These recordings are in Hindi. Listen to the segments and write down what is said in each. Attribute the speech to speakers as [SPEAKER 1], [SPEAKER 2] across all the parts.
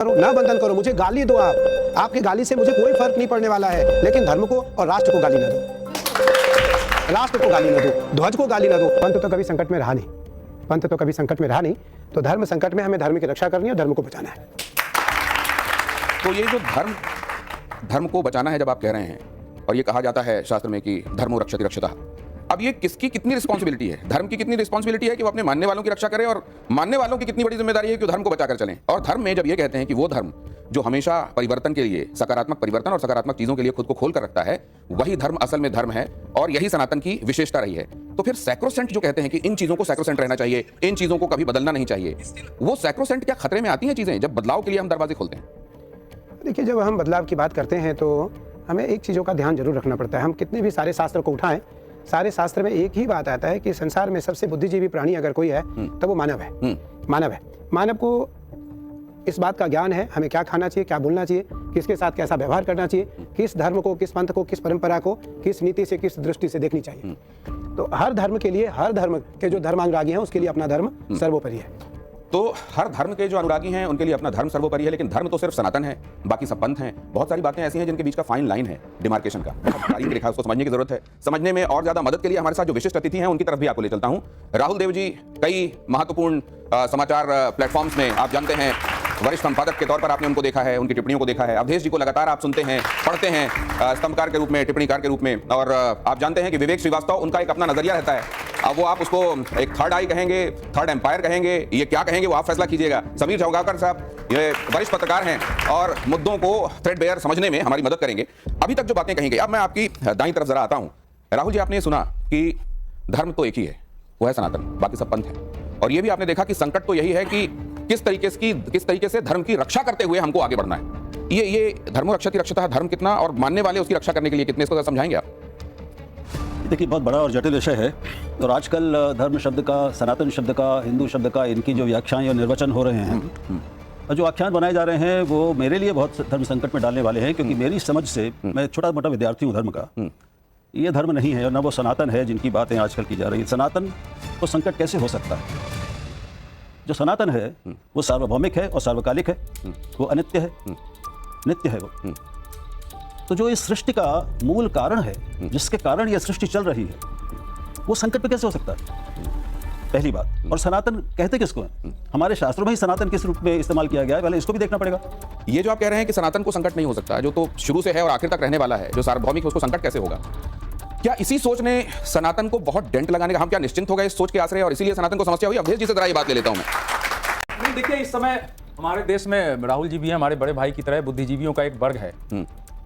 [SPEAKER 1] करो ना बंधन करो, मुझे गाली दो आप, आपकी गाली से मुझे कोई फर्क नहीं पड़ने वाला है, लेकिन धर्म को और राष्ट्र को गाली ना दो, राष्ट्र को गाली ना दो, ध्वज को गाली ना दो। पंथ तो कभी संकट में रहा नहीं, पंथ तो कभी संकट में रहा नहीं, तो धर्म संकट में हमें धर्म की रक्षा करनी है और धर्म को बचाना है।
[SPEAKER 2] तो ये जो धर्म को बचाना है जब आप कह रहे हैं, और ये कहा जाता है शास्त्र में कि धर्मो रक्षति रक्षतः, अब ये किसकी कितनी रिस्पॉन्सिबिलिटी है? धर्म की कितनी रिस्पॉन्सिबिलिटी है कि वो अपने मानने वालों की रक्षा करे, और मानने वालों की कितनी बड़ी जिम्मेदारी है कि वो धर्म को बचाकर चलें? और धर्म में जब ये कहते हैं कि वो धर्म जो हमेशा परिवर्तन के लिए, सकारात्मक परिवर्तन और सकारात्मक चीजों के लिए खुद को खोल कर रखता है, वही धर्म असल में धर्म है और यही सनातन की विशेषता रही है। तो फिर सैक्रोसेंट जो कहते हैं कि इन चीजों को सैक्रोसेंट रहना चाहिए, इन चीजों को कभी बदलना नहीं चाहिए, वो सैक्रोसेंट क्या खतरे में आती हैं चीजें जब बदलाव के लिए हम दरवाजे खोलते हैं?
[SPEAKER 1] देखिए, जब हम बदलाव की बात करते हैं तो हमें एक चीज़ों का ध्यान जरूर रखना पड़ता है। हम कितने भी सारे शास्त्र को उठाएं, सारे शास्त्र में एक ही बात आता है कि संसार में सबसे बुद्धिजीवी प्राणी अगर कोई है तो वो मानव है। मानव है, मानव को इस बात का ज्ञान है हमें क्या खाना चाहिए, क्या बोलना चाहिए, किसके साथ कैसा व्यवहार करना चाहिए, किस धर्म को, किस पंथ को, किस परंपरा को किस नीति से, किस दृष्टि से देखनी चाहिए। तो हर धर्म के लिए, हर धर्म के जो धर्मानुरागी हैं उसके लिए अपना धर्म सर्वोपरि है।
[SPEAKER 2] तो हर धर्म के जो अनुरागी हैं उनके लिए अपना धर्म सर्वोपरि है, लेकिन धर्म तो सिर्फ सनातन है, बाकी सब पंथ हैं। बहुत सारी बातें ऐसी हैं जिनके बीच का फाइन लाइन है, डिमार्केशन का, तारीख रेखा, उसको समझने की जरूरत है। समझने में और ज्यादा मदद के लिए हमारे साथ जो विशिष्ट अतिथि हैं उनकी तरफ भी आपको ले चलता हूं। राहुल देव जी कई महत्वपूर्ण समाचार प्लेटफॉर्म्स में आप जानते हैं वरिष्ठ संपादक के तौर पर आपने उनको देखा है, उनकी टिप्पणियों को देखा है। अवधेश जी को लगातार आप सुनते हैं, पढ़ते हैं स्तंभकार के रूप में, टिप्पणीकार के रूप में, और आप जानते हैं कि विवेक श्रीवास्तव उनका एक अपना नजरिया रहता है। अब वो आप उसको एक थर्ड आई कहेंगे, थर्ड एम्पायर कहेंगे, ये क्या कहेंगे वो आप फैसला कीजिएगा। समीर झवगावकर साहब ये वरिष्ठ पत्रकार हैं और मुद्दों को थ्रेडबेयर समझने में हमारी मदद करेंगे। अभी तक जो बातें कही गई, अब मैं आपकी दाईं तरफ जरा आता हूं। राहुल जी, आपने ये सुना कि धर्म तो एक ही है, वो है सनातन, बाकी सब पंथ है, और ये भी आपने देखा कि संकट तो यही है कि किस तरीके से धर्म की रक्षा करते हुए हमको आगे बढ़ना है। ये धर्मो रक्षति रक्षतः, धर्म कितना और मानने वाले उसकी रक्षा करने के लिए कितने, इसको समझाएंगे आप?
[SPEAKER 3] देखिए, बहुत बड़ा और जटिल विषय है, और आजकल धर्म शब्द का, सनातन शब्द का, हिंदू शब्द का, इनकी जो व्याख्याएं और निर्वचन हो रहे हैं और जो आख्यान बनाए जा रहे हैं वो मेरे लिए बहुत धर्म संकट में डालने वाले हैं, क्योंकि मेरी समझ से, मैं छोटा मोटा विद्यार्थी हूँ धर्म का, ये धर्म नहीं है और न वो सनातन है जिनकी बातें आजकल की जा रही है। सनातन तो संकट कैसे हो सकता है? जो सनातन है वो सार्वभौमिक है और सार्वकालिक है, वो अनित्य है, नित्य है वो। तो जो इस सृष्टि का मूल कारण है, जिसके कारण यह सृष्टि चल रही है, वो संकट पे कैसे हो सकता है? पहली बात। और सनातन कहते किसको है? हमारे शास्त्रों में ही सनातन किस रूप में इस्तेमाल किया गया है, पहले इसको भी देखना पड़ेगा।
[SPEAKER 2] ये जो आप कह रहे हैं कि सनातन को संकट नहीं हो सकता, जो तो शुरू से है और आखिर तक रहने वाला है, जो सार्वभौमिक है, उसको संकट कैसे होगा? क्या इसी सोच ने सनातन को बहुत डेंट लगाने का, हम क्या निश्चिंत हो गए इस सोच के आश्रय और इसीलिए सनातन को समस्या हुई? अवधेश जी से जरा ये बात ले लेता हूं मैं।
[SPEAKER 4] देखिए, इस समय हमारे देश में राहुल जी भी हैं, हमारे बड़े भाई की तरह बुद्धिजीवियों का एक वर्ग है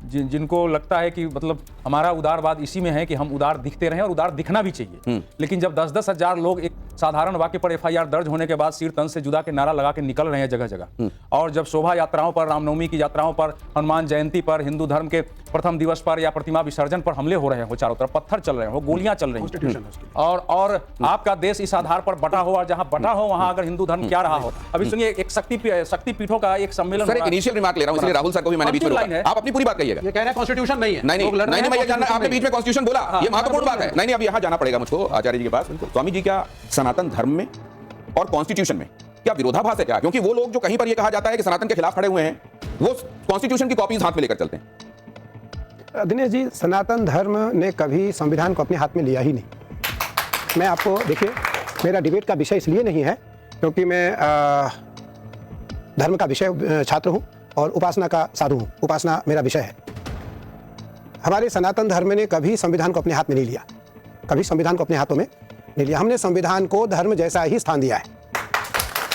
[SPEAKER 4] जिनको लगता है कि मतलब हमारा उदारवाद इसी में है कि हम उदार दिखते रहें और उदार दिखना भी चाहिए। लेकिन जब 10-10 हजार लोग एक साधारण वाक्य पर FIR दर्ज होने के बाद सिर तन से जुदा के नारा लगा के निकल रहे हैं जगह जगह, और जब शोभा यात्राओं पर, रामनवमी की यात्राओं पर, हनुमान जयंती पर, हिंदू धर्म के प्रथम दिवस पर या प्रतिमा विसर्जन पर हमले हो रहे हो, चारों तरफ पत्थर चल रहे हो, गोलियां चल रही हैं, और आपका देश इस आधार पर बटा हो, और जहां बटा हो वहां अगर हिंदू धर्म क्या रहा हो। अभी सुनिए, एक शक्ति पीठों का एक सम्मेलन,
[SPEAKER 2] सर एक इनिशियल रिमार्क ले रहा हूं, इसलिए राहुल सर को भी मैंने बीच में रोका। आप अपनी पूरी बात कहिएगा।
[SPEAKER 1] ये कह रहे हैं कॉन्स्टिट्यूशन नहीं है।
[SPEAKER 2] नहीं, मैं ये जानना, आपने बीच में कॉन्स्टिट्यूशन बोला, ये महत्वपूर्ण बात है। नहीं, अब यहाँ जाना पड़ेगा मुझको आचार्य जी के पास। स्वामी जी, क्या सनातन धर्म में और कॉन्स्टिट्यूशन में क्या विरोधाभास है क्या? क्योंकि वो लोग जो कहीं पर ये कहा जाता है कि सनातन के खिलाफ खड़े हुए हैं, वो कॉन्स्टिट्यूशन की कॉपीज हाथ में लेकर चलते हैं।
[SPEAKER 1] दिनेश जी, सनातन धर्म ने कभी संविधान को अपने हाथ में लिया ही नहीं। मैं आपको, देखिए, मेरा डिबेट का विषय इसलिए नहीं है क्योंकि मैं धर्म का विषय छात्र हूं और उपासना का साधु हूं। उपासना मेरा विषय है। हमारे सनातन धर्म ने कभी संविधान को अपने हाथ में नहीं लिया, कभी संविधान को अपने हाथों में नहीं लिया। हमने संविधान को धर्म जैसा ही स्थान दिया है।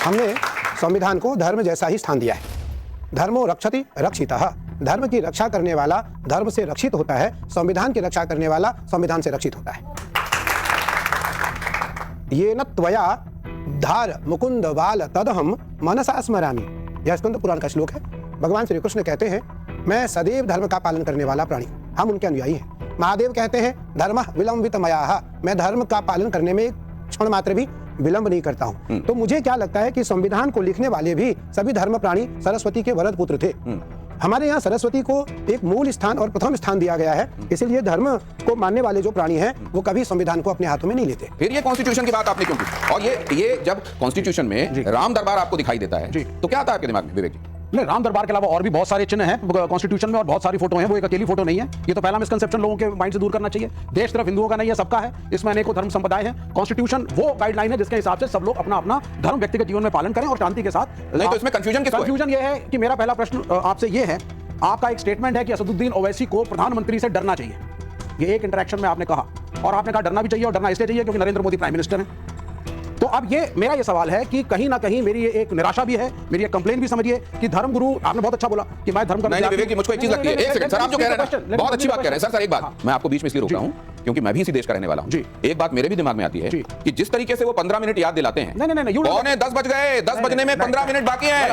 [SPEAKER 1] हमने संविधान को धर्म जैसा ही स्थान दिया है। धर्मो रक्षति रक्षितः, धर्म की रक्षा करने वाला धर्म से रक्षित होता है, संविधान की रक्षा करने वाला संविधान से रक्षित होता है। ये न त्वया धार मुकुंद बाल तदहम मनसा स्मरामि, यह स्कंद पुराण का श्लोक है। भगवान श्री कृष्ण कहते हैं, मैं सदैव धर्म का पालन करने वाला प्राणी, हम उनके अनुयायी हैं। महादेव कहते हैं, धर्म विलंबित मया, मैं धर्म का पालन करने में एक क्षण मात्र भी विलंब नहीं करता हूं। तो मुझे क्या लगता है कि संविधान को लिखने वाले भी सभी धर्म प्राणी सरस्वती के वरद पुत्र थे। हमारे यहाँ सरस्वती को एक मूल स्थान और प्रथम स्थान दिया गया है, इसलिए धर्म को मानने वाले जो प्राणी हैं वो कभी संविधान को अपने हाथों में नहीं लेते।
[SPEAKER 2] फिर ये कॉन्स्टिट्यूशन की बात आपने क्यों की? और ये जब कॉन्स्टिट्यूशन में राम दरबार आपको दिखाई देता है तो क्या आता है आपके दिमाग में विवेक जी?
[SPEAKER 5] नहीं, राम दरबार के अलावा और भी बहुत सारे चिन्ह हैं कॉन्स्टिट्यूशन में और बहुत सारी फोटो हैं, वो एक अकेली फोटो नहीं है। ये तो पहला मिसकंसेप्शन लोगों के माइंड से दूर करना चाहिए। देश सिर्फ हिंदुओं का नहीं है, सबका है, इसमें अनेकों धर्म संप्रदाय हैं। कॉन्स्टिट्यूशन वो गाइडलाइन है जिसके हिसाब से सब लोग अपना अपना धर्म व्यक्तिगत जीवन में पालन करें और शांति के साथ।
[SPEAKER 2] नहीं तो इसमें कंफ्यूजन किसको है?
[SPEAKER 5] कंफ्यूजन ये है कि मेरा पहला प्रश्न आपसे ये है, आपका एक स्टेटमेंट है कि असदुद्दीन ओवैसी को प्रधानमंत्री से डरना चाहिए, ये एक इंटरेक्शन में आपने कहा, और आपने कहा डरना भी चाहिए, और डरना इसलिए चाहिए क्योंकि नरेंद्र मोदी प्राइम मिनिस्टर हैं। तो अब ये मेरा ये सवाल है कि कहीं ना कहीं मेरी ये एक निराशा भी है, मेरी एक कंप्लेन भी समझिए कि धर्म गुरु, आपने बहुत अच्छा बोला कि मैं धर्म का
[SPEAKER 2] नहीं विवेक जी, मुझको एक चीज लगती है, एक सेकंड सर, आप जो कह रहे हैं ना बहुत अच्छी बात कह रहे हैं सर, एक बात मैं आपको बीच में इसलिए रोक रहा हूं क्योंकि मैं भी इसी देश का रहने वाला हूं। एक बात मेरे भी दिमाग में आती है कि जिस तरीके से वो 15 मिनट याद दिलाते हैं, पौने 10 बज गए, 10 बजने में 15 मिनट बाकी हैं,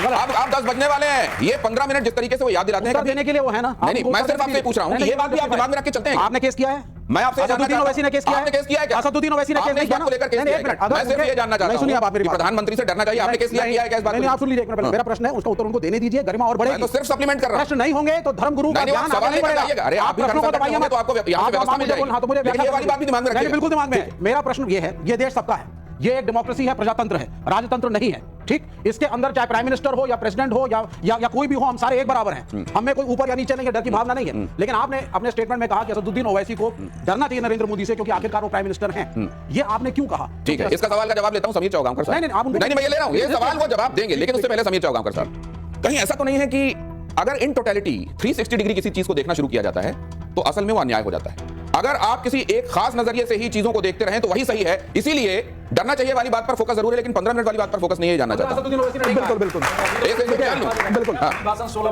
[SPEAKER 2] अब 10 बजने वाले हैं, ये 15 मिनट जिस तरीके से वो याद दिलाते हैं
[SPEAKER 5] देने के लिए वो है ना।
[SPEAKER 2] नहीं, मैं सिर्फ आपसे पूछ रहा हूं कि ये बात भी आप दिमाग में रख के चलते हैं।
[SPEAKER 5] आपने केस किया है?
[SPEAKER 2] मैं आपसे
[SPEAKER 5] असदुद्दीन ओवैसी ने केस किया है?
[SPEAKER 2] आपने केस किया है क्या?
[SPEAKER 5] असदुद्दीन ओवैसी ने केस नहीं किया ना?
[SPEAKER 2] लेकर केस किया है? मैं सिर्फ ये जानना चाहता हूं,
[SPEAKER 5] सुनिए आप मेरी बात,
[SPEAKER 2] प्रधानमंत्री से डरना चाहिए, आपने केस किया है क्या इस बात
[SPEAKER 5] नहीं, आप सुन लीजिए, मेरा प्रश्न है, उसका उत्तर उनको देने दीजिए, गरिमा और बढ़ेगी।
[SPEAKER 2] मैं तो सिर्फ सप्लीमेंट कर रहा हूं।
[SPEAKER 5] प्रश्न नहीं होंगे तो धर्म गुरु का ज्ञान आगे नहीं बढ़ेगा।
[SPEAKER 2] अरे आप
[SPEAKER 5] प्रश्नों को दबाइए मत,
[SPEAKER 2] तो आपको यहां पे व्यवस्था मिल जाएगी।
[SPEAKER 5] हां, तो मुझे
[SPEAKER 2] ये वाली बात भी दिमाग में रखिए।
[SPEAKER 5] बिल्कुल दिमाग में है। मेरा प्रश्न ये है, ये देश सबका है, ये एक डेमोक्रेसी है, प्रजातंत्र है, राजतंत्र नहीं है, ठीक? इसके अंदर चाहे प्राइम मिनिस्टर हो या प्रेसिडेंट हो या कोई भी हो, हम सारे एक बराबर हैं, हमें कोई ऊपर या नीचे नहीं है, डर की भावना नहीं है। लेकिन आपने अपने स्टेटमेंट में कहा कि असदुद्दीन ओवैसी को डरना चाहिए नरेंद्र मोदी से क्योंकि आखिरकार वो प्राइम मिनिस्टर हैं। ये आपने क्यों कहा?
[SPEAKER 2] ठीक है, इसका सवाल का जवाब लेता हूं समीर चौगांवकर साहब। नहीं, मैं ये ले रहा हूं, ये सवाल वो जवाब देंगे, लेकिन उससे पहले समीर चौगांवकर साहब, कहीं ऐसा तो नहीं है कि अगर इन टोटलिटी 360 डिग्री किसी चीज को देखना शुरू किया जाता है तो असल में वो अन्याय हो जाता है? अगर आप किसी एक खास नजरिए से ही चीजों को देखते रहें तो वही सही है, इसीलिए डरना चाहिए वाली बात पर फोकस जरूर है, लेकिन 15 मिनट वाली बात पर फोकस नहीं है, जानना चाहता हूं।
[SPEAKER 1] बिल्कुल बिल्कुल बिल्कुल।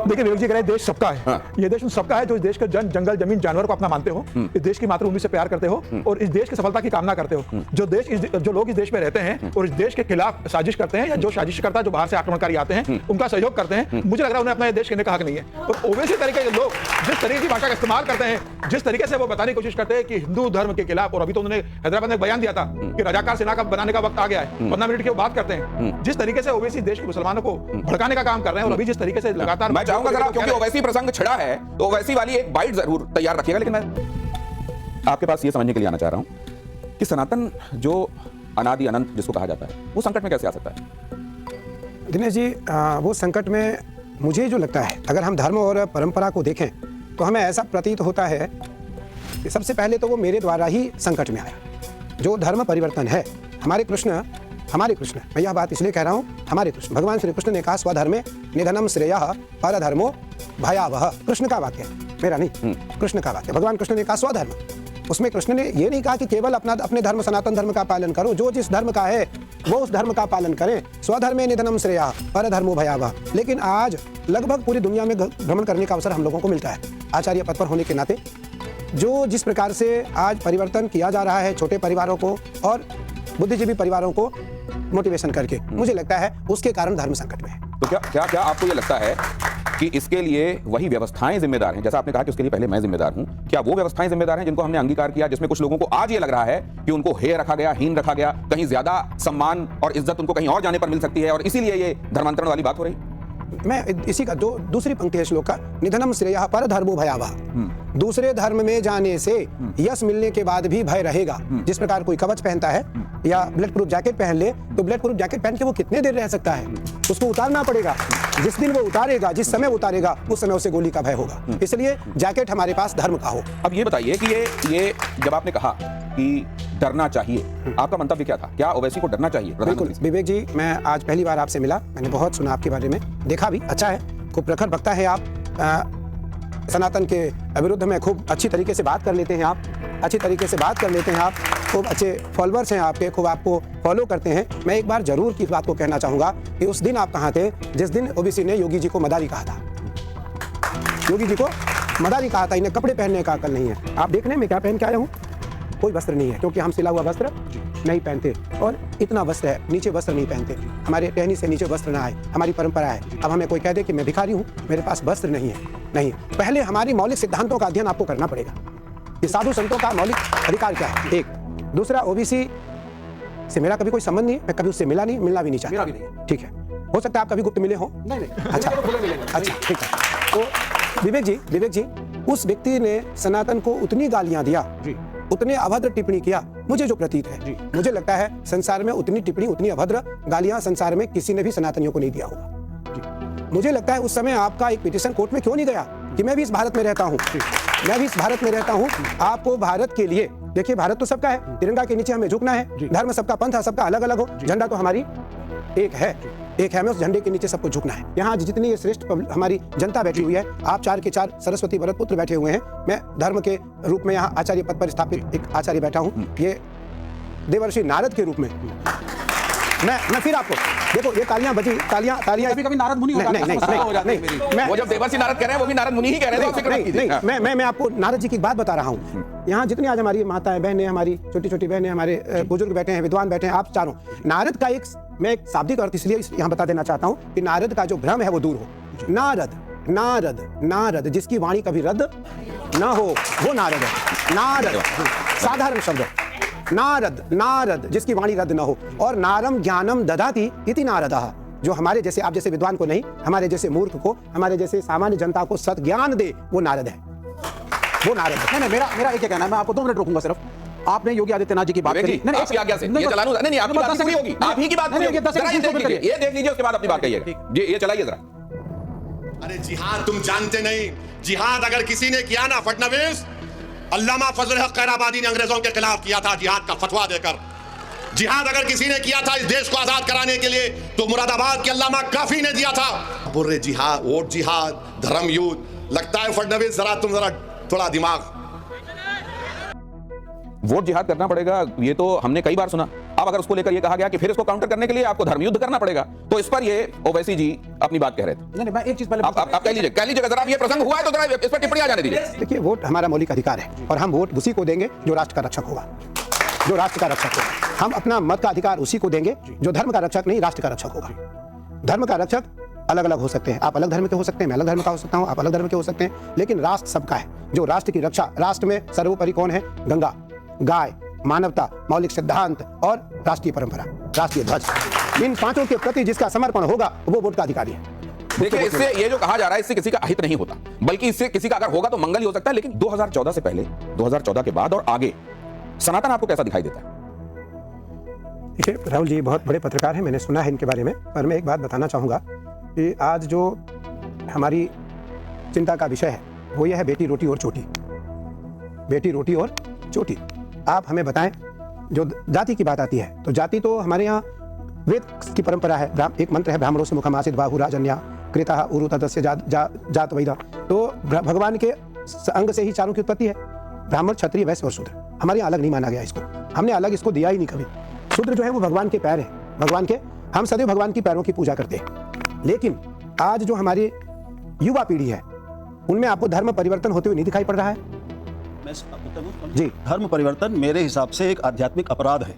[SPEAKER 1] देखिए विवेक जी कह रहे हैं देश सबका है, ये देश उन सबका है जो इस देश के जंगल जमीन जानवर को अपना मानते हो, इस देश की मातृभूमि से प्यार करते हो और इस देश की सफलता की कामना करते हो। जो लोग इस देश में रहते हैं और इस देश के खिलाफ साजिश करते हैं या जो साजिश करता जो बाहर से आक्रमणकारी आते हैं उनका सहयोग करते हैं, मुझे लग रहा है उन्हें अपना देश कहने का हक नहीं है। तो ओवैसी तरीके के लोग जिस तरीके की भाषा का इस्तेमाल करते हैं, जिस तरीके से वो बताने की कोशिश करते हैं कि हिंदू धर्म के खिलाफ, और अभी तो उन्होंने हैदराबाद में बयान दिया था कि रजाकार सेना का बनाने का वक्त आ गया है, 15 मिनट की वो बात करते हैं, जिस तरीके से ओवैसी देश के मुसलमानों को भड़काने का काम कर रहे हैं और अभी जिस तरीके से लगातार,
[SPEAKER 2] मैं चाहूंगा जरा, क्योंकि ओवैसी प्रसंग छिड़ा है तो ओवैसी वाली एक बाइट जरूर तैयार रखिएगा, लेकिन मैं आपके पास ये समझने के लिए आना चाह रहा हूं कि सनातन जो अनादि अनंत जिसको कहा जाता है वो संकट में कैसे आ सकता है?
[SPEAKER 1] दिनेश जी, वो संकट में मुझे जो लगता है, अगर हम धर्म और परंपरा को देखें तो हमें ऐसा प्रतीत होता है कि सबसे पहले तो वो मेरे द्वारा ही संकट में आया। जो धर्म परिवर्तन है, हमारे कृष्ण, मैं यह बात इसलिए कह रहा हूँ, हमारे कृष्ण, भगवान श्री कृष्ण ने कहा स्वधर्मे निधनम श्रेयः परधर्मो भयावह। कृष्ण का वाक्य, मेरा नहीं, कृष्ण का वाक्य। भगवान कृष्ण ने कहा स्वधर्म, उसमें कृष्ण ने ये नहीं कहा कि केवल अपने धर्म सनातन धर्म का पालन करो, जो जिस धर्म का है वो उस धर्म का पालन करें। स्वधर्मे निधनम श्रेयः परधर्मो भयावह। लेकिन आज लगभग पूरी दुनिया में भ्रमण करने का अवसर हम लोगों को मिलता है, आचार्य पद पर होने के नाते। जो जिस प्रकार से आज परिवर्तन किया जा रहा है छोटे परिवारों को और बुद्धिजीवी परिवारों को मोटिवेशन करके, मुझे लगता है उसके कारण धर्म संकट में है।
[SPEAKER 2] तो क्या आपको ये लगता है कि इसके लिए वही व्यवस्थाएं जिम्मेदार हैं? जैसा आपने कहा कि उसके लिए पहले मैं जिम्मेदार हूं, क्या वो व्यवस्थाएं जिम्मेदार हैं जिनको हमने अंगीकार किया, जिसमें कुछ लोगों को आज ये लग रहा है कि उनको हेय रखा गया, हीन रखा गया, कहीं ज्यादा सम्मान और इज्जत उनको कहीं और जाने पर मिल सकती है और इसीलिए ये धर्मांतरण वाली बात हो रही?
[SPEAKER 1] मैं इसी का जो दूसरी पंक्ति है श्लोक का, निधनम श्रेयः परधर्मो भयावह। दूसरे धर्म में जाने से यश मिलने के बाद भी भय रहेगा। जिस प्रकार कोई कवच पहनता है या ब्लड प्रूफ जैकेट पहन ले, तो ब्लड प्रूफ जैकेट पहन के वो कितने देर रह सकता है, उसको उतारना पड़ेगा। जिस दिन वो उतारेगा, जिस समय उतारेगा, उस समय उसे गोली का भय होगा। इसलिए जैकेट हमारे पास धर्म का हो।
[SPEAKER 2] अब ये बताइए कि ये जब आपने कहा कि डरना चाहिए, आपका मंतव्य क्या था? क्या ओवैसी को डरना चाहिए?
[SPEAKER 1] बिल्कुल विवेक जी, मैं आज पहली बार आपसे मिला, मैंने बहुत सुना आपके बारे में, देखा भी, अच्छा है, खूब प्रखर वक्ता है आप, सनातन के विरुद्ध में खूब अच्छी तरीके से बात कर लेते हैं आप, अच्छी तरीके से बात कर लेते हैं आप, खूब अच्छे फॉलोअर्स हैं आपके, खूब आपको फॉलो करते हैं। मैं एक बार जरूर की बात को कहना चाहूँगा कि उस दिन आप कहाँ थे जिस दिन ओबीसी ने योगी जी को मदारी कहा था। योगी जी को मदारी कहा था, इन्हें कपड़े पहनने का अकल नहीं है। आप देखने में क्या पहन के आया हूँ? कोई वस्त्र नहीं है, क्योंकि हम सिला हुआ वस्त्र नहीं पहनते और इतना वस्त्र है, नीचे वस्त्र नहीं पहनते, हमारे टहनी से नीचे वस्त्र ना आए, हमारी परंपरा है। अब हमें कोई कह दे कि मैं भिखारी हूँ, मेरे पास वस्त्र नहीं है, नहीं, पहले हमारी मौलिक सिद्धांतों का अध्ययन आपको करना पड़ेगा कि साधु संतों का मौलिक अधिकार क्या है। एक दूसरा, ओबीसी से मेरा कभी कोई संबंध नहीं है, मैं कभी उससे मिला नहीं, मिलना भी नहीं चाहता। ठीक है, हो सकता है आप कभी गुप्त मिले हो। नहीं, अच्छा ठीक है। तो विवेक जी, उस व्यक्ति ने सनातन को उतनी गालियां दिया, उतने अभद्र टिप्पणी किया, मुझे जो प्रतीत है, मुझे लगता है संसार में उतनी टिप्पणी, उतनी अभद्र गालियां संसार में किसी ने भी सनातनियों को नहीं दिया होगा। मुझे लगता है उस समय आपका एक पिटीशन कोर्ट में क्यों नहीं गया कि मैं भी इस भारत में रहता हूँ, मैं भी इस भारत में रहता हूँ। आपको भारत के लिए, देखिए भारत तो सबका है, तिरंगा के नीचे हमें झुकना है, धर्म सबका, पंथ सबका अलग अलग हो, झंडा तो हमारी एक है, हमें उस झंडे के नीचे सबको झुकना है। यहाँ जितनी ये श्रेष्ठ हमारी जनता बैठी हुई है, आप 4 के 4 सरस्वती भरत पुत्र बैठे हुए हैं, मैं धर्म के रूप में यहाँ आचार्य पद पर स्थापित एक आचार्य बैठा हूँ, ये देवर्षि नारद के रूप में मैं फिर आपको देखो, ये तालियां बजी, तालियां
[SPEAKER 5] कभी नारद मुनि होता है,
[SPEAKER 1] नहीं,
[SPEAKER 2] वो जब देवर्षि नारद कह रहे हैं वो भी नारद मुनि ही कह रहे थे।
[SPEAKER 1] मैं आपको नारद जी की बात बता रहा हूँ। यहाँ जितनी आज हमारी माताएं बहनें, हमारी छोटी छोटी बहनें, हमारे बुजुर्ग बैठे हैं, विद्वान बैठे हैं, आप चारों, नारद का मैं एक शाब्दिक अर्थ इसलिए यहाँ बता देना चाहता हूँ कि नारद का जो भ्रम है वो दूर हो। नारद नारद नारद जिसकी वाणी कभी रद्द ना हो, वो नारद है। नारद साधारण शब्द, नारद नारद जिसकी वाणी रद्द न हो। और नारम ज्ञानम ददाति इति नारदः, जो हमारे जैसे, आप जैसे विद्वान को नहीं, हमारे जैसे मूर्ख को, हमारे जैसे सामान्य जनता को सत ज्ञान दे, वो नारद है, वो नारद है।
[SPEAKER 5] नहीं, मेरा एक कहना है, मैं आपको 2 मिनट रोकूंगा सिर्फ। आपने योगी आदित्यनाथ जी की बात करी,
[SPEAKER 2] नहीं आपकी आज्ञा से ये चलानू, नहीं आपकी बात पूरी होगी, आप ही की बात पूरी होगी, ये देख लीजिए, उसके बाद अपनी बात कहिएगा। ये चलाइए जरा।
[SPEAKER 6] अरे जिहाद तुम जानते नहीं, जिहाद अगर किसी ने किया ना, फडणवीस, अल्लामा फजल हक खैराबादी ने अंग्रेजों के खिलाफ किया था जिहाद का फतवा देकर। जिहाद अगर किसी ने किया था इस देश को आजाद कराने के लिए तो मुरादाबाद के अल्लामा काफी ने दिया था। बुर्रे जिहाद, वोट जिहाद, धर्म युद्ध, लगता है फडणवीस तुम जरा थोड़ा दिमाग।
[SPEAKER 2] वोट जिहाद करना पड़ेगा, ये तो हमने कई बार सुना। अब अगर उसको लेकर ये कहा गया कि फिर इसको काउंटर करने के लिए आपको धर्म युद्ध करना पड़ेगा, तो इस पर ये ओवैसी जी अपनी बात कह रहे थे।
[SPEAKER 5] नहीं, मैं एक चीज पहले
[SPEAKER 2] आप कह लीजिए जरा, ये प्रसंग हुआ है तो जरा इस पर टिप्पणी आ जाने दीजिए।
[SPEAKER 1] देखिए, वोट हमारा मौलिक अधिकार है और हम वोट उसी को देंगे जो राष्ट्र का रक्षक होगा, जो राष्ट्र का रक्षक होगा। हम अपना मत का अधिकार उसी को देंगे जो धर्म का रक्षक नहीं, राष्ट्र का रक्षक होगा। धर्म का रक्षक अलग अलग हो सकते हैं, आप अलग धर्म के हो सकते हैं, मैं अलग धर्म का हो सकता हूं, आप अलग धर्म के हो सकते हैं, लेकिन राष्ट्र सबका है। जो राष्ट्र की रक्षा, राष्ट्र में सर्वोपरि कौन है? गंगा, गाय, मानवता, मौलिक सिद्धांत और राष्ट्रीय परंपरा, राष्ट्रीय ध्वज। इन 5 के प्रति जिसका समर्पण होगा वो वोट का अधिकारी है।
[SPEAKER 2] देखिए, इससे ये जो कहा जा रहा है, इससे किसी का अहित नहीं होता, बल्कि इससे किसी का अगर होगा तो मंगल ही हो सकता है। लेकिन 2014 से पहले, 2014 के बाद और आगे सनातन आपको कैसा दिखाई देता है?
[SPEAKER 1] देखिए, राहुल जी बहुत बड़े पत्रकार हैं, मैंने सुना है इनके बारे में, पर मैं एक बात बताना चाहूँगा कि आज जो हमारी चिंता का विषय है वो यह है बेटी रोटी और चोटी, बेटी रोटी और चोटी। आप हमें बताएं, जो जाति की बात आती है तो जाति तो हमारे यहाँ वेद की परंपरा है। एक मंत्र है, ब्राह्मणों से मुखम आसीत बाहु राजन्या कृता उरु तदस्य जात वैदा। तो भगवान के अंग से ही चारों की उत्पत्ति है, ब्राह्मण, क्षत्रिय, वैश्य और शूद्र। हमारे यहाँ अलग नहीं माना गया इसको, हमने अलग इसको दिया ही नहीं कभी। शूद्र जो है वो भगवान के पैर है, भगवान के, हम सदैव भगवान की पैरों की पूजा करते हैं। लेकिन आज जो हमारी युवा पीढ़ी है उनमें आपको धर्म परिवर्तन होते हुए नहीं दिखाई पड़ रहा है।
[SPEAKER 3] जी, धर्म परिवर्तन मेरे हिसाब से एक आध्यात्मिक अपराध है,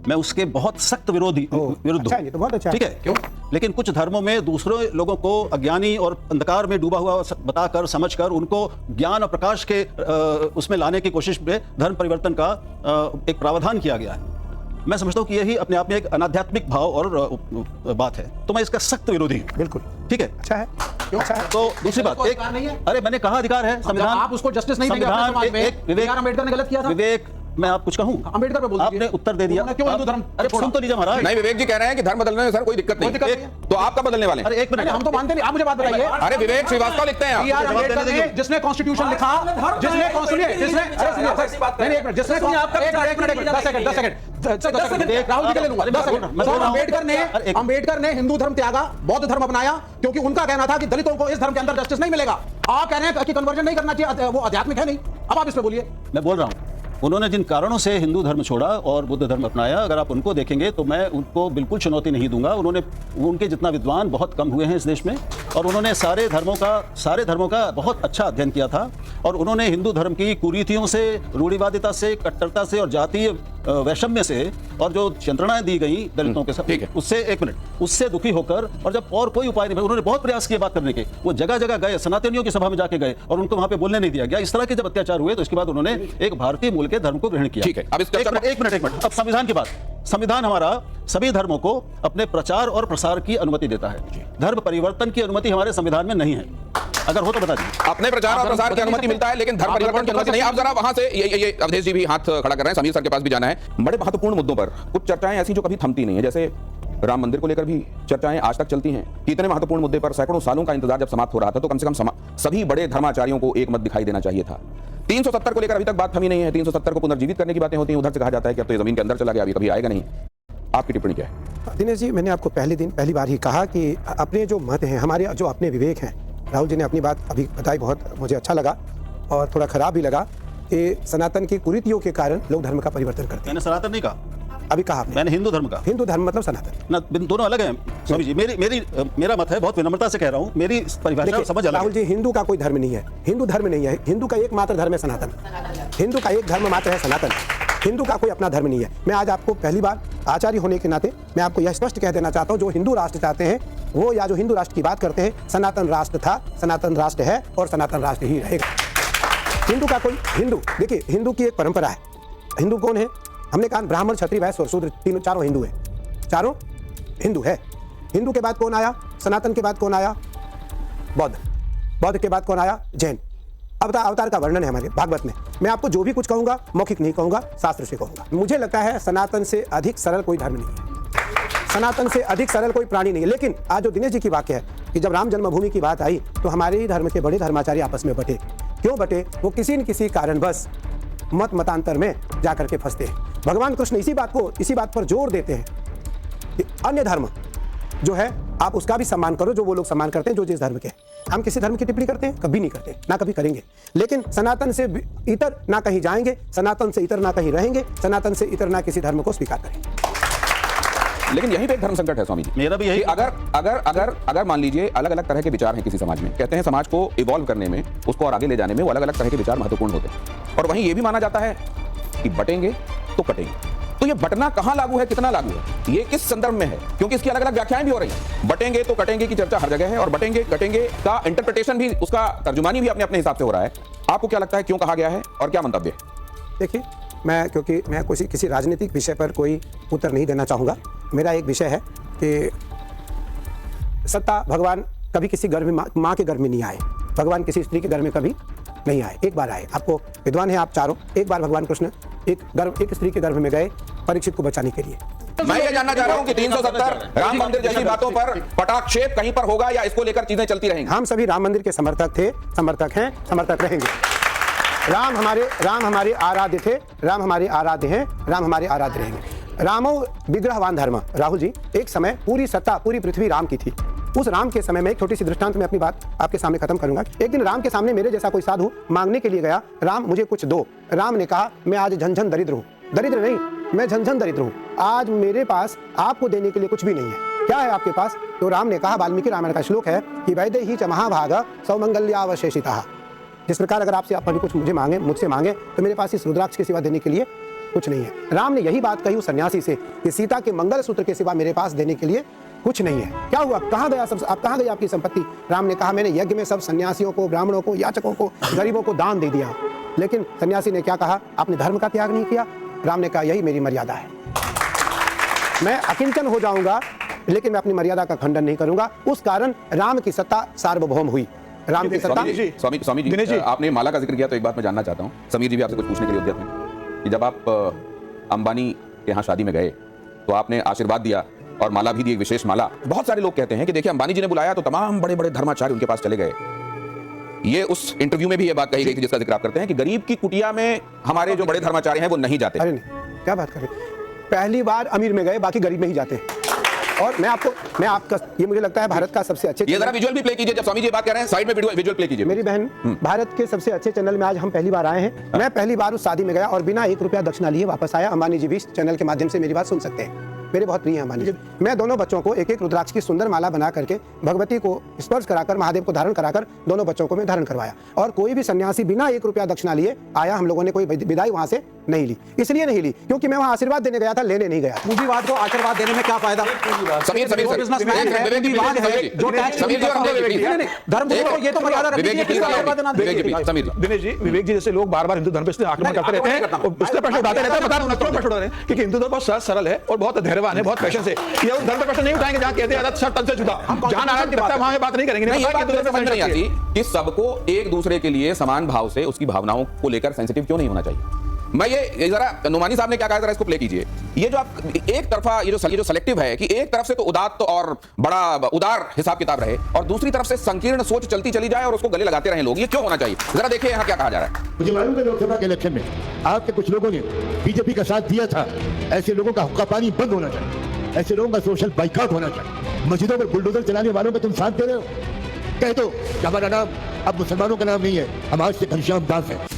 [SPEAKER 3] मैं उसके बहुत सख्त विरुद्ध
[SPEAKER 1] अच्छा, ये तो बहुत अच्छा है।
[SPEAKER 3] ठीक है, क्यों? लेकिन कुछ धर्मों में दूसरे लोगों को अज्ञानी और अंधकार में डूबा हुआ बताकर, समझकर उनको ज्ञान और प्रकाश के उसमें लाने की कोशिश में धर्म परिवर्तन का एक प्रावधान किया गया है। मैं समझता हूँ कि यही अपने आप में एक अनाध्यात्मिक भाव और बात है, तो मैं इसका सख्त विरोधी हूँ।
[SPEAKER 1] बिल्कुल
[SPEAKER 3] ठीक है,
[SPEAKER 1] अच्छा है, क्यों अच्छा है?
[SPEAKER 3] तो दूसरी बात, एक, अरे मैंने कहा अधिकार है, संविधान,
[SPEAKER 5] आप उसको जस्टिस नहीं देंगे अपने समाज में।
[SPEAKER 3] विवेक,
[SPEAKER 5] अम्बेडकर ने गलत किया था।
[SPEAKER 3] विवेक, मैं आप कुछ कहूं?
[SPEAKER 5] अम्बेडकर पे बोल दीजिए।
[SPEAKER 3] आपने उत्तर दे दिया।
[SPEAKER 5] क्यों हिंदू धर्म?
[SPEAKER 3] अरे सुन तो लीजिए महाराज।
[SPEAKER 2] नहीं, विवेक जी कह रहे हैं कि धर्म बदलने में सर कोई दिक्कत नहीं। तो आप कब बदलने वाले हैं?
[SPEAKER 3] अरे एक मिनट,
[SPEAKER 5] हम तो मानते नहीं, आप मुझे बात बताइए।
[SPEAKER 2] अरे विवेक श्रीवास्तव लिखते हैं आप।
[SPEAKER 5] अम्बेडकर ने जिसने कॉन्स्टिट्यूशन लिखा, जिसने राहुल जी के लिए लूंगा 10 सेकंड। अम्बेडकर ने हिंदू धर्म त्यागा, बौद्ध धर्म अपनाया, क्योंकि उनका कहना था कि दलितों को इस धर्म के अंदर जस्टिस नहीं मिलेगा। आप कह रहे हैं कि कन्वर्जन नहीं करना चाहिए, वो आध्यात्मिक है नहीं। अब आप इस पे बोलिए।
[SPEAKER 3] मैं बोल रहा हूं, उन्होंने जिन कारणों से हिंदू धर्म छोड़ा और बुद्ध धर्म अपनाया, अगर आप उनको देखेंगे तो मैं उनको बिल्कुल चुनौती नहीं दूंगा। उनके जितना विद्वान बहुत कम हुए हैं इस देश में, और उन्होंने सारे धर्मों का बहुत अच्छा अध्ययन किया था, और उन्होंने हिंदू धर्म की कुरीतियों से, रूढ़िवादिता से, कट्टरता से और जातीय वैषम्य से और जो यंत्रणाएं दी गई दलितों के साथ, उससे एक मिनट, उससे दुखी होकर, और जब और कोई उपाय नहीं, उन्होंने बहुत प्रयास किए बात करने के, वो जगह जगह गए, सनातनियों की सभा में जाके गए और उनको वहां पे बोलने नहीं दिया गया। इस तरह के जब अत्याचार हुए तो इसके बाद उन्होंने एक भारतीय मूल के धर्म को ग्रहण किया।
[SPEAKER 2] ठीक है, अब
[SPEAKER 3] एक मिनट, अब संविधान की बात। संविधान हमारा सभी धर्मों को अपने प्रचार और प्रसार की अनुमति देता है, धर्म परिवर्तन की अनुमति हमारे संविधान में नहीं है। अगर हो तो बता दीजिए।
[SPEAKER 2] अपने प्रचार और प्रसार की अनुमति मिलता है, लेकिन धर्म परिवर्तन की अनुमति नहीं। आप जरा वहां से, ये अवधेश जी भी हाथ खड़ा कर रहे हैं, समीर सर के पास भी जाना है। बड़े महत्वपूर्ण मुद्दों पर कुछ चर्चाएं ऐसी जो कभी थमती नहीं है, जैसे राम मंदिर को लेकर भी चर्चाएं आज तक चलती हैं कि इतने महत्वपूर्ण मुद्दे पर सैकड़ों सालों का इंतजार जब समाप्त हो रहा था तो कम से कम सभी बड़े धर्माचार्यों को एक मत दिखाई देना चाहिए था। 370 को लेकर अभी तक बात थमी नहीं है। 370 को पुनर्जीवित करने की बातें होती हैं, उधर से कहा जाता है कि अब तो ये जमीन के अंदर चला गया, अभी कभी आएगा नहीं। आपकी टिप्पणी क्या है?
[SPEAKER 1] दिनेश जी, मैंने आपको पहली बार ही कहा कि अपने जो मत हैं, हमारे जो अपने विवेक हैं, राहुल जी ने अपनी बात अभी बताई, बहुत मुझे अच्छा लगा और थोड़ा खराब भी लगा कि सनातन की कुरीतियों के कारण लोग धर्म का परिवर्तन करते हैं।
[SPEAKER 3] मैंने सनातन नहीं कहा,
[SPEAKER 1] अभी कहा आपने,
[SPEAKER 3] मैंने हिंदू धर्म का।
[SPEAKER 1] हिंदू धर्म मतलब सनातन
[SPEAKER 3] ना, दोनों अलग हैं स्वामी जी। मेरा मत है, बहुत विनम्रता से कह रहा हूँ, मेरी परिभाषा समझ अलग
[SPEAKER 1] राहुल जी, हिंदू का कोई धर्म नहीं है, हिंदू धर्म नहीं है, हिंदू का एकमात्र धर्म है सनातन। हिंदू का एक धर्म मात्र है सनातन, हिंदू का कोई अपना धर्म नहीं है। मैं आज आपको पहली बार आचार्य होने के नाते मैं आपको यह स्पष्ट कह देना चाहता हूँ, जो हिंदू राष्ट्र चाहते हैं वो, या जो हिंदू राष्ट्र की बात करते हैं, सनातन राष्ट्र था, सनातन राष्ट्र है और सनातन राष्ट्र ही रहेगा। हिंदू का कोई, हिंदू देखिए, हिंदू की एक परंपरा है। हिंदू कौन है? हमने कहा ब्राह्मण, क्षत्रिय, वैश्य और शूद्र, चारों हिंदू है, चारों हिंदू है। हिंदू के बाद कौन आया? सनातन के बाद कौन आया? बौद्ध। बौद्ध के बाद कौन आया? जैन। अवतार का वर्णन है हमारे भागवत में। मैं आपको जो भी कुछ कहूंगा मौखिक नहीं कहूंगा, शास्त्र से कहूंगा। मुझे लगता है सनातन से अधिक सरल कोई धर्म नहीं है, सनातन से अधिक सरल कोई प्राणी नहीं है। लेकिन आज जो दिनेश जी की वाक्य है कि जब राम जन्मभूमि की बात आई तो हमारे ही धर्म के बड़े धर्माचार्य आपस में बटे। क्यों बटे? वो किसी न किसी कारणवश मतांतर में जाकर के फंसते हैं। भगवान कृष्ण इसी बात पर जोर देते हैं कि अन्य धर्म जो है आप उसका भी सम्मान करो, जो वो लोग सम्मान करते हैं जो जिस धर्म के। हम किसी धर्म की टिप्पणी करते हैं? कभी नहीं करते, ना कभी करेंगे। लेकिन सनातन से इतर ना कहीं जाएंगे, सनातन से इतर ना कहीं रहेंगे, सनातन से इतर ना किसी धर्म को स्वीकार करेंगे।
[SPEAKER 2] लेकिन यही पे एक धर्म संकट है स्वामी जी।
[SPEAKER 3] मेरा भी यही।
[SPEAKER 2] अगर मान लीजिए अलग अलग तरह के विचार हैं किसी समाज में, कहते हैं समाज को इवॉल्व करने में, उसको और आगे ले जाने में वो अलग अलग तरह के विचार महत्वपूर्ण होते हैं। और वहीं ये भी माना जाता है कि बटेंगे तो कटेंगे। तो ये बटना कहां लागू है, कितना लागू है, ये किस संदर्भ में है? क्योंकि इसकी अलग अलग व्याख्याएं भी हो रही हैं। बटेंगे तो कटेंगे की चर्चा हर जगह है और बटेंगे कटेंगे का इंटरप्रिटेशन भी, उसका तर्जुमानी भी अपने अपने हिसाब से हो रहा है। आपको क्या लगता है क्यों कहा गया है और क्या मंतव्य है?
[SPEAKER 1] देखिए, क्योंकि मैं किसी राजनीतिक विषय पर कोई उत्तर नहीं देना चाहूँगा। मेरा एक विषय है कि सत्ता, भगवान कभी किसी गर्भ में, माँ के गर्भ में नहीं आए, भगवान किसी स्त्री के गर्भ में कभी नहीं आए, एक बार आए। आपको विद्वान है आप चारों, एक बार भगवान कृष्ण एक स्त्री के गर्भ में गए परीक्षित को बचाने के लिए।
[SPEAKER 2] मैं ये जानना चाह रहा हूं कि 370 राम मंदिर जैसी बातों पर पटाक्षेप कहीं पर होगा या इसको लेकर चीजें चलती रहेंगी?
[SPEAKER 1] हम सभी राम मंदिर के समर्थक थे, समर्थक हैं, समर्थक रहेंगे। राम हमारे आराध्य थे, राम हमारे आराध्य हैं, राम हमारे आराध्य रहेंगे। रामो विग्रहवान धर्म। राहुल जी, एक समय पूरी सत्ता, पूरी पृथ्वी राम की थी। उस राम के समय में एक छोटी सी दृष्टांत में अपनी बात आपके सामने खत्म करूंगा। एक दिन राम के सामने मेरे जैसा कोई साधु मांगने के लिए गया, राम मुझे कुछ दो। राम ने कहा, मैं आज झंझन दरिद्र हूँ। दरिद्र नहीं, मैं झंझन दरिद्र हूँ। आज मेरे पास आपको देने के लिए कुछ भी नहीं है। क्या है आपके पास? तो राम ने कहा, वाल्मीकि रामायण का श्लोक है कि वैदे ही च महाभागा सौमंगल्यावशेषिता। जिस प्रकार अगर आपसे आप अभी कुछ मुझसे मांगे तो मेरे पास इस रुद्राक्ष के सिवा देने के लिए कुछ नहीं है। राम ने यही बात कही उस सन्यासी से कि सीता के मंगलसूत्र के सिवा मेरे पास देने के लिए कुछ नहीं है। क्या हुआ? कहाँ गया सब? आप कहाँ गई आपकी संपत्ति? राम ने कहा, मैंने यज्ञ में सब सन्यासियों को, ब्राह्मणों को, याचकों को, गरीबों को दान दे दिया। लेकिन सन्यासी ने क्या कहा? आपने धर्म का त्याग नहीं किया। राम ने कहा, यही मेरी मर्यादा है। मैं अकिंचन हो जाऊंगा लेकिन मैं अपनी मर्यादा का खंडन नहीं करूंगा। उस कारण राम की सत्ता सार्वभौम हुई। राम की सत्ता।
[SPEAKER 2] स्वामी जी, आपने माला का जिक्र किया तो एक बात मैं जानना चाहता हूँ। समीर जी भी आपसे कुछ पूछने के लिए उद्यत हैं कि जब आप अंबानी के यहाँ शादी में गए तो आपने आशीर्वाद दिया और माला भी दी, एक विशेष माला। बहुत सारे लोग कहते हैं कि देखिए, अंबानी जी ने बुलाया तो तमाम बड़े बड़े धर्माचार्य उनके पास चले गए। ये उस इंटरव्यू में भी ये बात कही गई थी जिसका जिक्र आप करते हैं कि गरीब की कुटिया में हमारे जो बड़े धर्माचार्य हैं वो नहीं जाते।
[SPEAKER 1] अरे नहीं, क्या बात कर रहे हैं? पहली बार अमीर में गए, बाकी गरीब में ही जाते हैं। और मैं आपका ये मुझे लगता है भारत का सबसे अच्छे,
[SPEAKER 2] ये जरा विजुअल भी प्ले कीजिए। जब स्वामी जी बात कर रहे हैं साइड में विजुअल प्ले कीजिए।
[SPEAKER 1] मेरी बहन, भारत के सबसे अच्छे चैनल में आज हम पहली बार आए हैं। मैं पहली बार उस शादी में गया और बिना 1 रुपया दक्षिणा लिए वापस आया। अंबानी जी भी इस चैनल के माध्यम से मेरी बात सुन सकते हैं, मेरे बहुत प्रिय हैं अंबानी जी। मैं दोनों बच्चों को एक रुद्राक्ष की सुंदर माला बना करके भगवती को स्पर्श कराकर, महादेव को धारण कराकर दोनों बच्चों को मैं धारण करवाया। और कोई भी सन्यासी बिना 1 रुपया दक्षिणा लिए आया, हम लोगों ने कोई विदाई वहां से नहीं ली। इसलिए नहीं ली क्योंकि मैं वहां आशीर्वाद देने गया था, लेने नहीं गया।
[SPEAKER 5] पूंजीवाद को आशीर्वाद देने में क्या फायदा?
[SPEAKER 7] विवेक जी जैसे लोग बार बार हिंदू धर्म पे आक्रमण करते रहते हैं, उससे प्रश्न उठाते रहते हैं, प्रश्न उठा रहे हैं क्योंकि हिंदू धर्म बहुत सहज सरल है और बहुत धैर्यवान है, बहुत पैशन से। ये उस धर्म पे प्रश्न नहीं उठाएंगे जहाँ कहते हैं शर्त तन से जुदा, जहाँ नारायण की बात वहां बात नहीं करेंगे।
[SPEAKER 2] नहीं, ये बात मुझे समझ नहीं आती कि सबको एक दूसरे के लिए समान भाव से उसकी भावनाओं को लेकर सेंसिटिव क्यों नहीं होना चाहिए। मैं ये जरा नुमानी साहब ने क्या कहा, जरा इसको प्ले कीजिए। ये जो आप एक तरफा ये जो सेलेक्टिव है कि एक तरफ से तो उदात्त और बड़ा उदार हिसाब किताब रहे और दूसरी तरफ से संकीर्ण सोच चलती चली जाए और उसको गले लगाते रहे लोग, ये क्यों होना चाहिए? जरा देखिए यहाँ क्या कहा जा रहा है।
[SPEAKER 8] मुझे मालूम है लोकसभा के इलेक्शन में आपके कुछ लोगों ने बीजेपी का साथ दिया था। ऐसे लोगों का हुक्का पानी बंद होना चाहिए, ऐसे लोगों का सोशल बाइकआउट होना चाहिए। मस्जिदों पर बुलडोजर चलाने वालों का तुम साथ दे रहे हो। कह दो कि हमारा नाम अब मुसलमानों का नाम नहीं है, हम आज से घनश्याम दास है।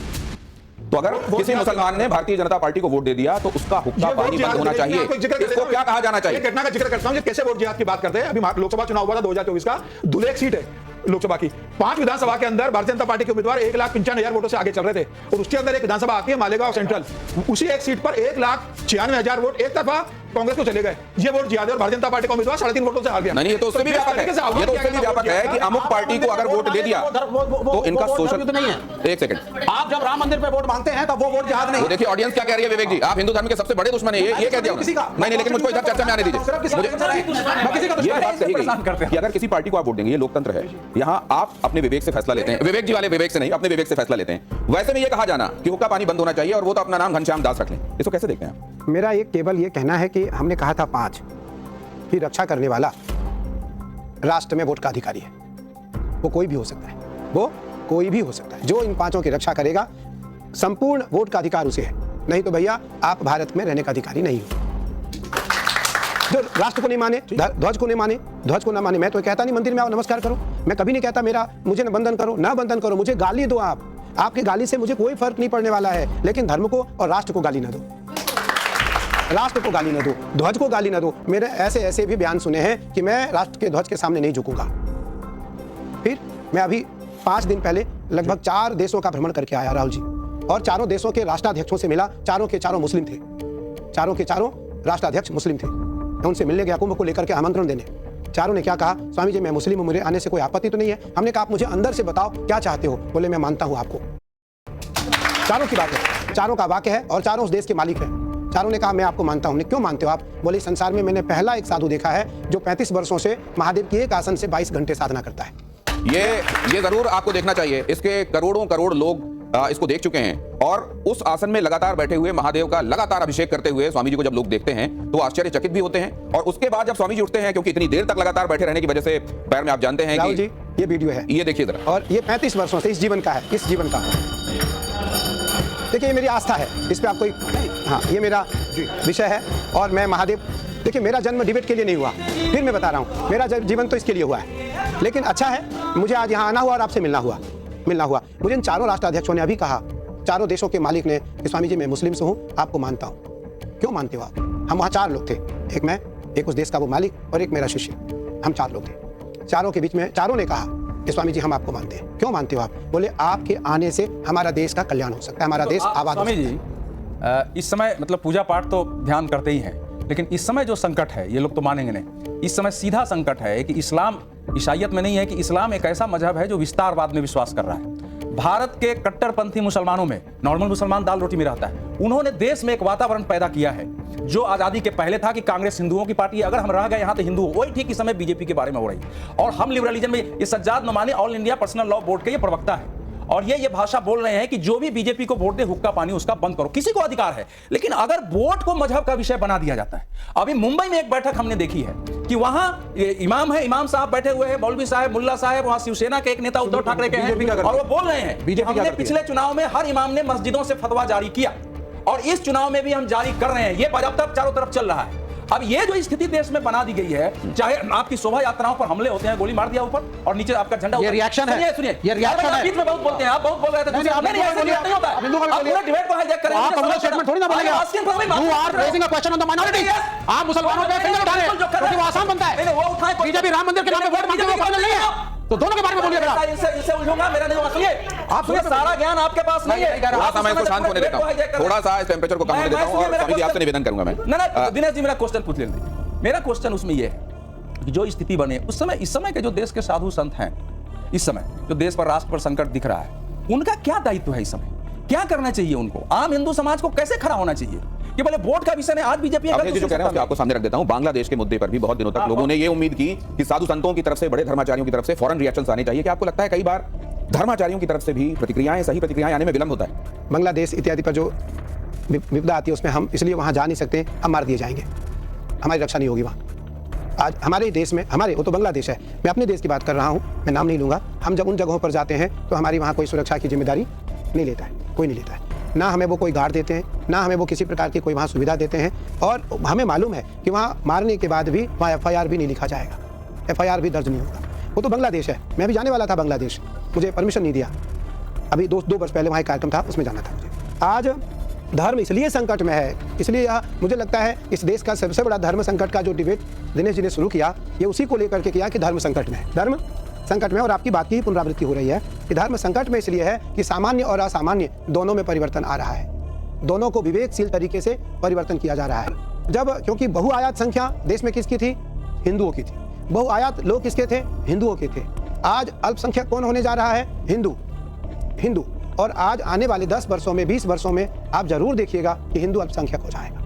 [SPEAKER 2] तो अगर किसी मुसलमान ने भारतीय जनता पार्टी को वोट दे दिया तो उसका हुक्का पानी बंद होना चाहिए, इसको क्या कहा जाना चाहिए?
[SPEAKER 7] घटना का जिक्र करता हूं, कैसे वोट जिहाद की बात करते हैं। अभी लोकसभा चुनाव हुआ था 2024 का, दुलेख सीट है लोकसभा की। 5 विधानसभा के अंदर भारतीय जनता पार्टी के उम्मीदवार 1,95,000 वोटों से आगे चल रहे थे और उसके अंदर एक विधानसभा आती है मालेगांव सेंट्रल, उसी एक सीट पर 1,96,000 वोट एक तरफा कांग्रेस को चले गए। ये वोट जिहाद है और भारतीय जनता पार्टी का उम्मीदवार 3.5 वोटों से हार गया।
[SPEAKER 2] नहीं, ये तो उससे भी व्यापक है, ये तो उससे भी व्यापक है कि अमुक पार्टी को अगर वोट दे दिया तो इनका सोशल
[SPEAKER 5] नहीं है।
[SPEAKER 2] एक सेकंड,
[SPEAKER 5] आप जब राम मंदिर पे वोट मांगते हैं तब वो वोट जिहाद नहीं।
[SPEAKER 2] वो देखिए ऑडियंस क्या कह रही है। विवेक जी, आप हिंदू धर्म के सबसे बड़े दुश्मन है, ये कह दिया नहीं, लेकिन मुझको इधर चर्चा में आने दीजिए। ये बात कही गई कि अगर किसी पार्टी को आप वोट देंगे, ये लोकतंत्र है, यहाँ आप अपने विवेक से फैसला लेते हैं। विवेक जी वाले विवेक से नहीं, अपने विवेक से फैसला लेते हैं। वैसे में ये कहा जाना कि हुक्का पानी बंद होना चाहिए और वो तो अपना नाम घनश्याम दास रख लें, इसको कैसे देखते हैं?
[SPEAKER 1] मेरा एक केवल ये कहना है कि हमने कहा था 5 की रक्षा करने वाला राष्ट्र में वोट का अधिकारी है। वो कोई भी हो सकता है, वो कोई भी हो सकता है। जो इन 5 की रक्षा करेगा, संपूर्ण वोट का अधिकार उसे है। नहीं तो भैया आप भारत में रहने का अधिकारी नहीं हो। जो राष्ट्र को नहीं माने, ध्वज को नहीं माने, ध्वज को ना माने, मैं तो कहता नहीं मंदिर में आओ नमस्कार करो, मैं कभी नहीं कहता मेरा मुझे न बंधन करो, ना बंधन करो, मुझे गाली दो आप, आपके गाली से मुझे कोई फर्क नहीं पड़ने वाला है, लेकिन धर्म को और राष्ट्र को गाली ना दो, राष्ट्र को गाली न दो, ध्वज को गाली न दो। मेरे ऐसे ऐसे भी बयान सुने हैं कि मैं राष्ट्र के ध्वज के सामने नहीं झुकूंगा। फिर मैं अभी 5 दिन पहले लगभग 4 देशों का भ्रमण करके आया राहुल जी, और चारों देशों के राष्ट्राध्यक्षों से मिला। चारों के चारों मुस्लिम थे, चारों के चारों राष्ट्राध्यक्ष मुस्लिम थे। मैं उनसे मिलने गया कुंभ को लेकर के आमंत्रण देने। चारों ने क्या कहा, स्वामी जी मैं मुस्लिम हूं, मुझे आने से कोई आपत्ति तो नहीं है। हमने कहा आप मुझे अंदर से बताओ क्या चाहते हो। बोले मैं मानता हूं आपको। चारों की बात है, चारों का वाक्य है और चारों उस देश के मालिक हैं। चारों ने कहा मैं आपको मानता हूं। क्यों मानते हो आप? बोले संसार में मैंने पहला एक साधु देखा है जो 35 वर्षों से महादेव के एक आसन से 22 घंटे साधना करता है।
[SPEAKER 2] ये जरूर आपको देखना चाहिए। इसके करोड़ों करोड़ लोग इसको देख चुके हैं और उस आसन में लगातार बैठे हुए महादेव का लगातार अभिषेक करते हुए स्वामी जी को जब लोग देखते हैं तो आश्चर्यचकित भी होते हैं। और उसके बाद जब स्वामी जी उठते हैं, क्योंकि इतनी देर तक लगातार बैठे रहने की वजह से पैर में आप जानते हैं
[SPEAKER 1] राहुल
[SPEAKER 2] कि
[SPEAKER 1] जी ये वीडियो है,
[SPEAKER 2] ये देखिए जरा,
[SPEAKER 1] और ये 35 वर्षों से इस जीवन का है, इस जीवन का। देखिए ये मेरी आस्था है, इस पे आप कोई, हाँ ये मेरा विषय है और मैं महादेव, देखिए मेरा जन्म डिबेट के लिए नहीं हुआ, फिर मैं बता रहा हूँ मेरा जीवन तो इसके लिए हुआ है। लेकिन अच्छा है मुझे आज यहाँ आना हुआ और आपसे मिलना हुआ। मुझे इन चारों राष्ट्राध्यक्षों ने अभी कहा, चारों देशों के मालिक ने कि स्वामी जी मैं मुस्लिम से हूँ, आपको मानता हूँ। क्यों मानते हो आप? हम वहाँ 4 लोग थे, एक मैं, एक उस देश का वो मालिक और एक मेरा शिष्य, हम 4 लोग थे। चारों के बीच में चारों ने कहा कि स्वामी जी हम आपको मानते हैं। क्यों मानते हो आप? बोले आपके आने से हमारा देश का कल्याण हो सकता है, हमारा देश आबाद हो सकता है।
[SPEAKER 4] स्वामी जी इस समय मतलब पूजा पाठ तो ध्यान करते ही हैं, लेकिन इस समय जो संकट है ये लोग तो मानेंगे नहीं। इस समय सीधा संकट है कि इस्लाम ईसाइयत में नहीं है, कि इस्लाम एक ऐसा मजहब है जो विस्तारवाद में विश्वास कर रहा है। भारत के कट्टरपंथी मुसलमानों में, नॉर्मल मुसलमान दाल रोटी में रहता है, उन्होंने देश में एक वातावरण पैदा किया है जो आजादी के पहले था कि कांग्रेस हिंदुओं की पार्टी है, अगर हम रह गए यहाँ तो हिंदू हो, वही ठीक इस समय बीजेपी के बारे में हो रही है। और हम लिबरलिज्म में, ये Sajjad Nomani all India personal law board के ये प्रवक्ता है और ये भाषा बोल रहे हैं कि जो भी बीजेपी को वोट दे हुक्का पानी उसका बंद करो, किसी को अधिकार है। लेकिन अगर वोट को मजहब का विषय बना दिया जाता है, अभी मुंबई में एक बैठक हमने देखी है कि वहां इमाम है, इमाम साहब बैठे हुए हैं, मौलवी साहब, मुल्ला साहब, वहां शिवसेना के एक नेता उद्धव ठाकरे के हैं और वो बोल रहे हैं कि हमने पिछले चुनाव में हर इमाम ने मस्जिदों से फतवा जारी किया और इस चुनाव में भी हम जारी कर रहे हैं। ये बाज़ाब्ता चारों तरफ चल रहा है। अब ये जो स्थिति देश में बना दी गई है, चाहे आपकी शोभा यात्राओं पर हमले होते हैं, गोली मार दिया ऊपर और नीचे आपका झंडा,
[SPEAKER 5] ये रिएक्शन है,
[SPEAKER 4] सुनिए
[SPEAKER 5] ये रिएक्शन है।
[SPEAKER 4] बीच में बहुत बोलते हैं, आप बहुत बोल रहे थे, नहीं होता है। पूरा डिबेट को हाईजैक करेंगे,
[SPEAKER 5] आप अपना स्टेटमेंट थोड़ी ना बोलेंगे। You are raising a question on the minority। आप मुसलमानों पे फिंगर उठा रहे हैं क्योंकि वो आसान बनता है। बीजेपी राम मंदिर के नाम पे वोट मांगते हुए फाइनल नहीं है, तो दोनों के बारे में बोलिए।
[SPEAKER 4] इससे उलझूंगा, मेरा नहीं होगा। सुनिए, आप सुनिए, सारा ज्ञान आपके पास नहीं है।
[SPEAKER 2] थोड़ा सा मैं इसको शांत होने देता हूं, थोड़ा सा इस टेम्परेचर को कम होने देता हूं और स्वामी जी आपसे निवेदन करूंगा मैं।
[SPEAKER 4] ना दिनेश जी मेरा क्वेश्चन पूछ लेंगे। मेरा क्वेश्चन उसमें यह है कि जो स्थिति बने उस समय, इस समय के जो देश के साधु संत हैं, इस समय जो देश पर, राष्ट्र पर संकट दिख रहा है, उनका क्या दायित्व है? इस समय क्या करना चाहिए उनको? आम हिंदू समाज को कैसे खड़ा होना चाहिए? कि बोले वोट का विषय है, आज बीजेपी
[SPEAKER 2] जो कह रहे हैं आपको सामने रख देता हूं। बांग्लादेश के मुद्दे पर भी बहुत दिनों तक लोगों ने ये उम्मीद की कि साधु संतों की तरफ से, बड़े धर्माचार्यों की तरफ से फौरन रिएक्शंस आने चाहिए। कि आपको लगता है कई बार धर्माचार्यों की तरफ से भी प्रतिक्रियाएं, सही प्रतिक्रियाएं आने में विलंब होता है?
[SPEAKER 1] बांग्लादेश इत्यादि पर जो विपदा आती है उसमें हम इसलिए वहाँ जा नहीं सकते, हम मार दिए जाएंगे, हमारी रक्षा नहीं होगी वहाँ। आज हमारे देश में, हमारे वो तो बांग्लादेश है, मैं अपने देश की बात कर रहा हूँ, मैं नाम नहीं लूँगा, हम जब उन जगहों पर जाते हैं तो हमारी वहाँ कोई सुरक्षा की जिम्मेदारी नहीं लेता है, कोई नहीं लेता है, ना हमें वो कोई गार्ड देते हैं, ना हमें वो किसी प्रकार की कोई वहाँ सुविधा देते हैं। और हमें मालूम है कि वहाँ मारने के बाद भी वहाँ FIR भी नहीं लिखा जाएगा, FIR भी दर्ज नहीं होगा। वो तो बांग्लादेश है, मैं भी जाने वाला था बांग्लादेश, मुझे परमिशन नहीं दिया, अभी 2 वर्ष पहले वहाँ एक कार्यक्रम था, उसमें जाना था मुझे। आज धर्म इसलिए संकट में है, इसलिए यह मुझे लगता है इस देश का सबसे बड़ा धर्म संकट का जो डिबेट दिनेश जी ने शुरू किया, ये उसी को लेकर के किया कि धर्म संकट में है, धर्म संकट में। और आपकी बात की पुनरावृत्ति हो रही है कि धर्म संकट में इसलिए है कि सामान्य और असामान्य दोनों में परिवर्तन आ रहा है, दोनों को विवेकशील तरीके से परिवर्तन किया जा रहा है। जब क्योंकि बहुआयात संख्या देश में किसकी थी? हिंदुओं की थी। बहुआयात लोग किसके थे? हिंदुओं के थे। आज अल्पसंख्यक कौन होने जा रहा है? हिंदू। और आज आने वाले 10 वर्षों में, 20 वर्षों में आप जरूर देखिएगा कि हिंदू अल्पसंख्यक हो जाएगा।